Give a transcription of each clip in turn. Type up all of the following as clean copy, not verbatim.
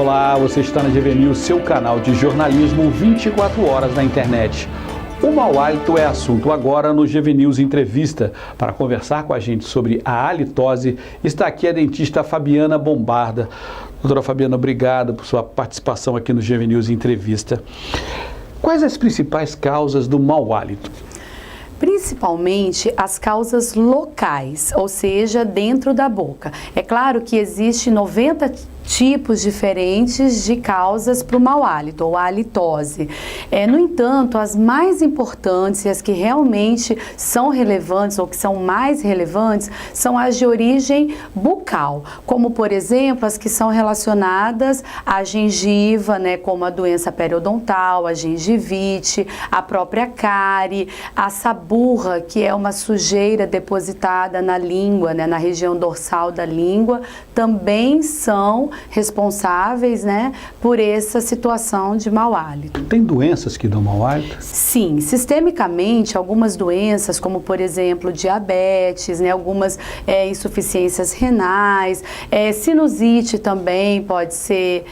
Olá, você está na GV News, seu canal de jornalismo 24 horas na internet. O mau hálito é assunto agora no GV News Entrevista. Para conversar com a gente sobre a halitose, está aqui a dentista Fabiana Bombarda. Doutora Fabiana, obrigado por sua participação aqui no GV News Entrevista. Quais as principais causas do mau hálito? Principalmente as causas locais, ou seja, dentro da boca. É claro que existe 90 tipos diferentes de causas para o mau hálito, ou a halitose. No entanto, as mais importantes e as que realmente são relevantes, ou que são mais relevantes, são as de origem bucal, como, por exemplo, as que são relacionadas à gengiva, como a doença periodontal, a gengivite, a própria cárie, a saburra, que é uma sujeira depositada na língua, na região dorsal da língua, também são responsáveis, por essa situação de mau hálito. Tem doenças que dão mau hálito? Sim, sistemicamente, algumas doenças, como por exemplo diabetes, algumas insuficiências renais, sinusite também pode ser,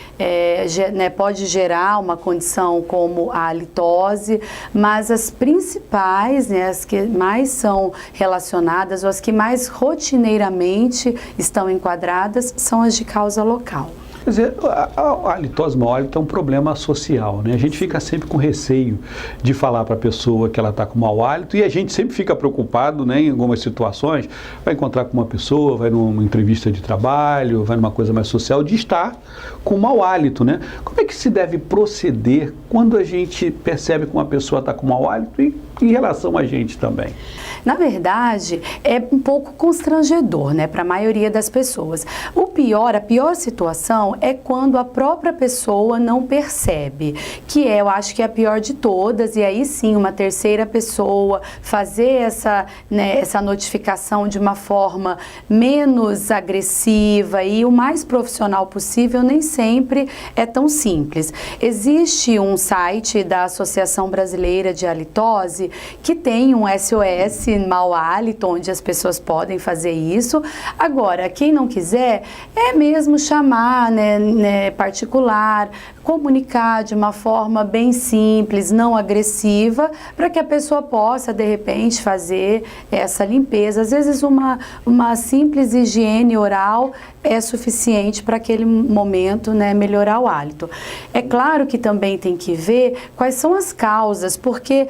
pode gerar uma condição como a halitose, mas as principais, as que mais são relacionadas, ou as que mais rotineiramente estão enquadradas, são as de causa local. Quer dizer, a halitose, mau hálito é um problema social, A gente fica sempre com receio de falar para a pessoa que ela está com mau hálito e a gente sempre fica preocupado, em algumas situações, vai encontrar com uma pessoa, vai numa entrevista de trabalho, vai numa coisa mais social, de estar com mau hálito, Como é que se deve proceder quando a gente percebe que uma pessoa está com mau hálito e em relação a gente também? Na verdade, é um pouco constrangedor, para a maioria das pessoas. A pior situação é quando a própria pessoa não percebe, que eu acho que é a pior de todas, e aí sim, uma terceira pessoa fazer essa notificação de uma forma menos agressiva e o mais profissional possível, nem sempre é tão simples. Existe um site da Associação Brasileira de Halitose que tem um SOS mau hálito, onde as pessoas podem fazer isso. Agora, quem não quiser, é mesmo chamar, particular, comunicar de uma forma bem simples, não agressiva, para que a pessoa possa, de repente, fazer essa limpeza. Às vezes, uma simples higiene oral é suficiente para aquele momento, melhorar o hálito. É claro que também tem que ver quais são as causas, porque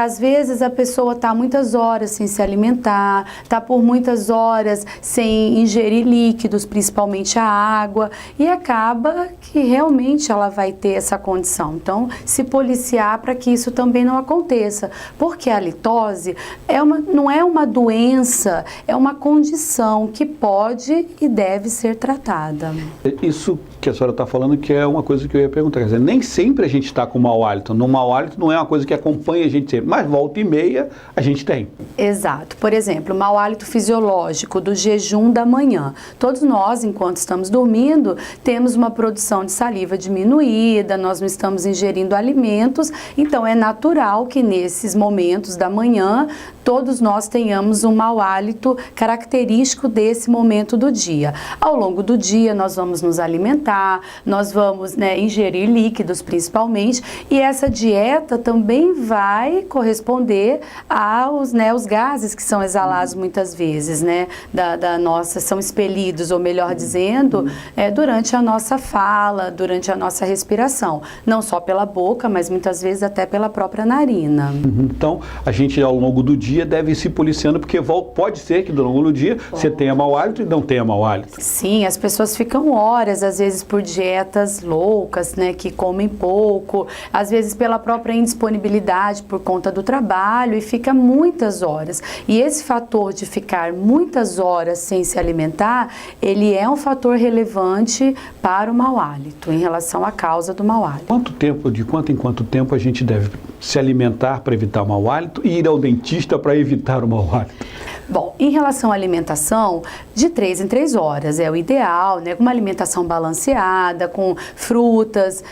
às vezes a pessoa está muitas horas sem se alimentar, está por muitas horas sem ingerir líquidos, principalmente a água, e acaba que realmente ela vai ter essa condição. Então, se policiar para que isso também não aconteça, porque a halitose não é uma doença, é uma condição que pode e deve ser tratada. Isso que a senhora está falando que é uma coisa que eu ia perguntar, quer dizer, nem sempre a gente está com mau hálito. No mau hálito não é uma coisa que acompanha a gente sempre, mas volta e meia a gente tem. Exato. Por exemplo, o mau hálito fisiológico do jejum da manhã. Todos nós, enquanto estamos dormindo, temos uma produção de saliva diminuída, nós não estamos ingerindo alimentos, então é natural que nesses momentos da manhã todos nós tenhamos um mau hálito característico desse momento do dia. Ao longo do dia nós vamos nos alimentar, nós vamos ingerir líquidos principalmente, e essa dieta também vai corresponder aos gases que são exalados muitas vezes, são expelidos, ou melhor dizendo, durante a nossa fala, durante a nossa respiração, não só pela boca, mas muitas vezes até pela própria narina. Então, a gente ao longo do dia deve ir se policiando, porque pode ser que ao longo do dia você tenha mau hálito e não tenha mau hálito. Sim, as pessoas ficam horas, às vezes por dietas loucas, que comem pouco, às vezes pela própria indisponibilidade por conta do trabalho, e fica muitas horas. E esse fator de ficar muitas horas sem se alimentar, ele é um fator relevante para o mau hálito, em relação à causa do mau hálito. De quanto em quanto tempo a gente deve se alimentar para evitar o mau hálito e ir ao dentista para evitar o mau hálito? Bom, em relação à alimentação, de 3 em 3 horas é o ideal, né? Com uma alimentação balanceada, com frutas,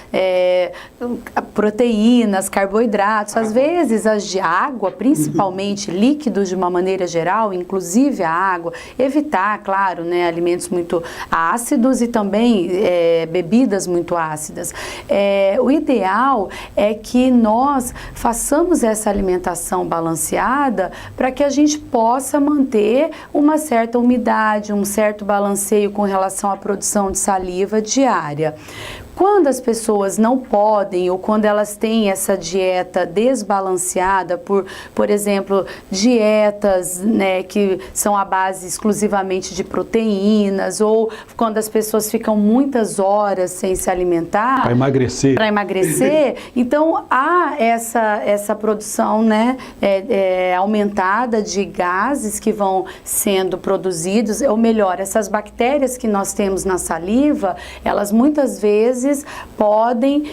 proteínas, carboidratos, às vezes as de água, principalmente líquidos de uma maneira geral, inclusive a água, evitar, claro, né, alimentos muito ácidos e também bebidas muito ácidas. O ideal é que nós façamos essa alimentação balanceada para que a gente possa manter uma certa umidade, um certo balanceio com relação à produção de saliva diária. Quando as pessoas não podem ou quando elas têm essa dieta desbalanceada por exemplo, dietas, né, que são à base exclusivamente de proteínas, ou quando as pessoas ficam muitas horas sem se alimentar para emagrecer, então há essa produção, né, aumentada de gases que vão sendo produzidos, ou melhor, essas bactérias que nós temos na saliva, elas muitas vezes podem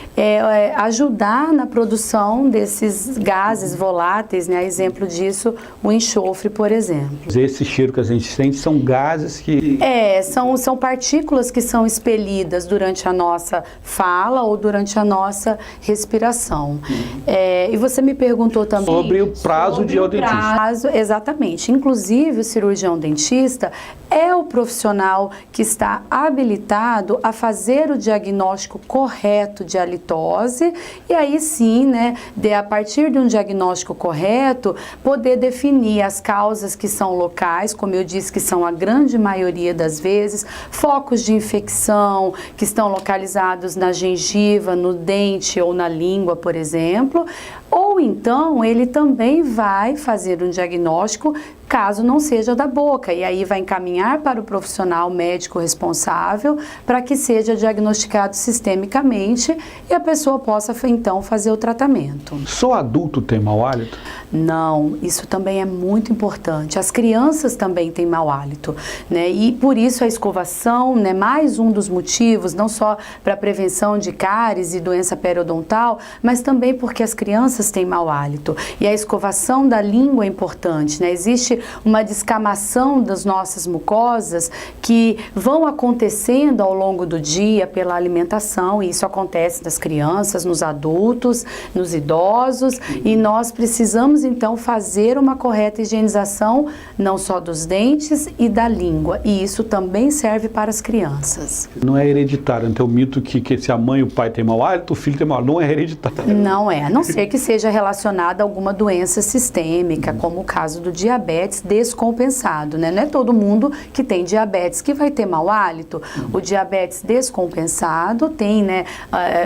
ajudar na produção desses gases voláteis, né? Exemplo disso, o enxofre, por exemplo. Esse cheiro que a gente sente são gases que... são partículas que são expelidas durante a nossa fala ou durante a nossa respiração. E você me perguntou também... Sobre o prazo de ir ao dentista. Exatamente. Inclusive, o cirurgião dentista é o profissional que está habilitado a fazer o diagnóstico correto de halitose e aí sim, né, a partir de um diagnóstico correto, poder definir as causas que são locais, como eu disse que são a grande maioria das vezes, focos de infecção que estão localizados na gengiva, no dente ou na língua, por exemplo, ou então ele também vai fazer um diagnóstico caso não seja da boca, e aí vai encaminhar para o profissional médico responsável para que seja diagnosticado sistemicamente e a pessoa possa então fazer o tratamento. Só adulto tem mau hálito? Não, isso também é muito importante. As crianças também têm mau hálito, né? E por isso a escovação, né, mais um dos motivos, não só para a prevenção de cáries e doença periodontal, mas também porque as crianças têm mau hálito. E a escovação da língua é importante, né? Existe uma descamação das nossas mucosas que vão acontecendo ao longo do dia pela alimentação, e isso acontece nas crianças, nos adultos, nos idosos, e nós precisamos então fazer uma correta higienização não só dos dentes e da língua, e isso também serve para as crianças. Não é hereditário, então o mito que se a mãe e o pai têm mau hálito, o filho tem mau hálito, não é hereditário. Não é, a não ser que seja relacionada a alguma doença sistêmica, como o caso do diabetes descompensado, né? Não é todo mundo que tem diabetes que vai ter mau hálito. O diabetes descompensado tem, né,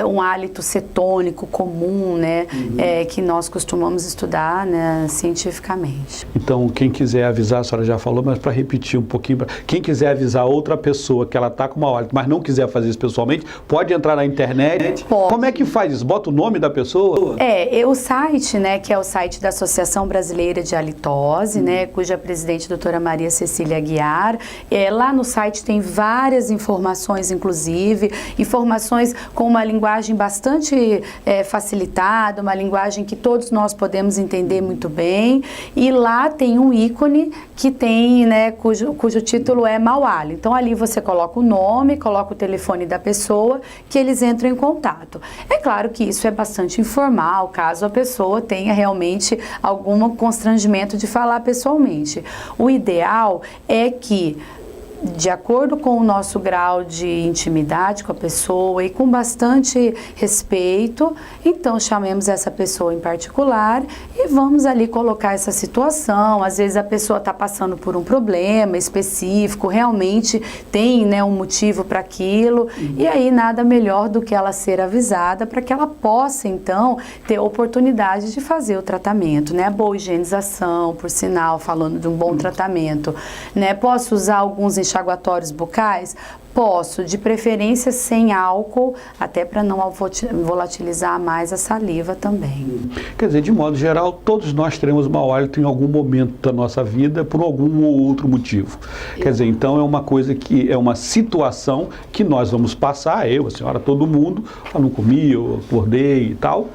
um hálito cetônico comum, né, que nós costumamos estudar, né, cientificamente. Então, quem quiser avisar, a senhora já falou, mas para repetir um pouquinho, quem quiser avisar outra pessoa que ela está com mau hálito, mas não quiser fazer isso pessoalmente, pode entrar na internet. Pode. Como é que faz isso? Bota o nome da pessoa? O site, né, que é o site da Associação Brasileira de Halitose, né, cuja presidente, doutora Maria Cecília Aguiar. Lá no site tem várias informações, inclusive, informações com uma linguagem bastante facilitada, uma linguagem que todos nós podemos entender muito bem, e lá tem um ícone que tem, né, cujo título é mau hálito. Então ali você coloca o nome, coloca o telefone da pessoa, que eles entram em contato. É claro que isso é bastante informal, caso a pessoa tenha realmente algum constrangimento de falar pessoalmente. O ideal é que, de acordo com o nosso grau de intimidade com a pessoa e com bastante respeito, então chamemos essa pessoa em particular e vamos ali colocar essa situação. Às vezes a pessoa está passando por um problema específico, realmente tem, né, um motivo para aquilo, e aí nada melhor do que ela ser avisada para que ela possa então ter oportunidade de fazer o tratamento, né? Boa higienização, por sinal, falando de um bom tratamento, né? Posso usar alguns enxaguatórios bucais? Posso, de preferência sem álcool, até para não volatilizar mais a saliva também. Quer dizer, de modo geral, todos nós teremos mau hálito em algum momento da nossa vida por algum ou outro motivo. Quer dizer, então é uma coisa que é uma situação que nós vamos passar, eu, a senhora, todo mundo, eu não comi, eu acordei e tal,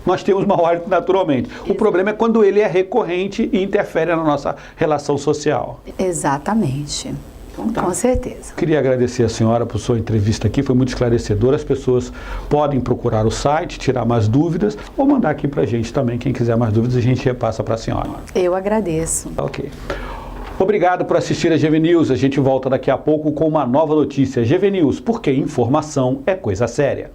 nós temos mau hálito naturalmente. O problema é quando ele é recorrente e interfere na nossa relação social. Exatamente. Com certeza. Queria agradecer a senhora por sua entrevista aqui, foi muito esclarecedora. As pessoas podem procurar o site, tirar mais dúvidas ou mandar aqui pra gente também. Quem quiser mais dúvidas, a gente repassa para a senhora. Eu agradeço. Ok. Obrigado por assistir a GV News. A gente volta daqui a pouco com uma nova notícia. GV News, porque informação é coisa séria.